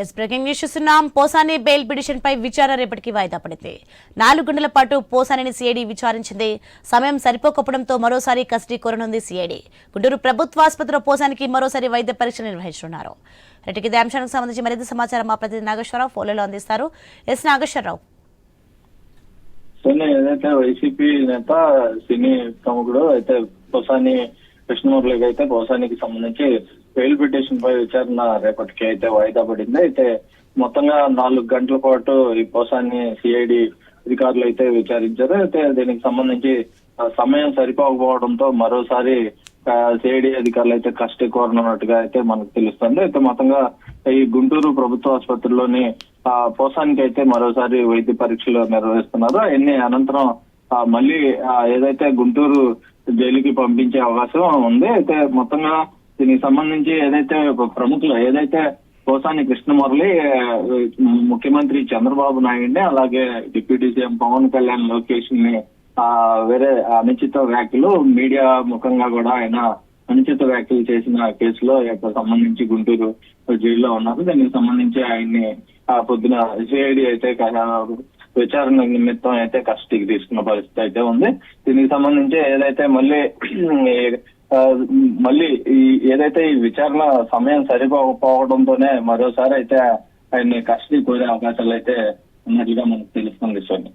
Yes breaking news చూస్తున్నాం. Posani bail petition పై విచారణ రేపటికి వాయిదా పడింది. 4 గంటల పాటు పోసానిని సిఐడి విచారించింది. సమయం సరిపోకపోవడంతో మరోసారి కస్టడీ కోరనుంది సిఐడి. గుంటూరు ప్రభుత్వ ఆసుపత్రిలో పోసానికి మరోసారి వైద్య పరీక్ష నిర్వహించనున్నారు. రెడ్డికి ఇదే అంశానికి సంబంధించి మరింత సమాచారం మా ప్రతినిధి నాగేశ్వరరావు ఫోన్లో అందిస్తారు. ఎస్ నాగేశ్వరరావు. ఏదైతే వైసీపీ నేత సినీ ప్రముఖుడు అయితే పోసాని కృష్ణమూర్తికి అయితే పోసానికి సంబంధించి బెయిల్ పిటిషన్ పై విచారణ రేపటికి అయితే వాయిదా పడింది. అయితే మొత్తంగా 4 గంటల పాటు ఈ పోసాన్ని సిఐడి అధికారులు అయితే విచారించారు. అయితే దీనికి సంబంధించి సమయం సరిపోకపోవడంతో మరోసారి సిఐడి అధికారులు అయితే కస్టడీ కోరనున్నట్టుగా అయితే మనకు తెలుస్తుంది. అయితే మొత్తంగా ఈ గుంటూరు ప్రభుత్వ ఆసుపత్రిలోని పోసానికి అయితే మరోసారి వైద్య పరీక్షలు నిర్వహిస్తున్నారు. అవన్నీ అనంతరం మళ్ళీ ఏదైతే గుంటూరు జైలుకి పంపించే అవకాశం ఉంది. అయితే మొత్తంగా దీనికి సంబంధించి ఏదైతే ప్రముఖులు ఏదైతే పోసాని కృష్ణమురళి ముఖ్యమంత్రి చంద్రబాబు నాయుడిని అలాగే డిప్యూటీ సీఎం పవన్ కళ్యాణ్ లోకేష్ ని వేరే అనుచిత వ్యాఖ్యలు మీడియా ముఖంగా కూడా ఆయన అనుచిత వ్యాఖ్యలు చేసిన కేసులో సంబంధించి గుంటూరు జైల్లో ఉన్నారు. దానికి సంబంధించి ఆయన్ని పొద్దున సిఐడి అయితే విచారణ నిమిత్తం అయితే కస్టడీకి తీసుకున్న పరిస్థితి అయితే ఉంది. దీనికి సంబంధించి ఏదైతే మళ్ళీ ఏదైతే ఈ విచారణ సమయం సరిపోకపోవడంతోనే మరోసారి అయితే ఆయన్ని కస్టడీ కోరే అవకాశాలు అయితే ఉన్నట్లుగా మనకు తెలుస్తుంది.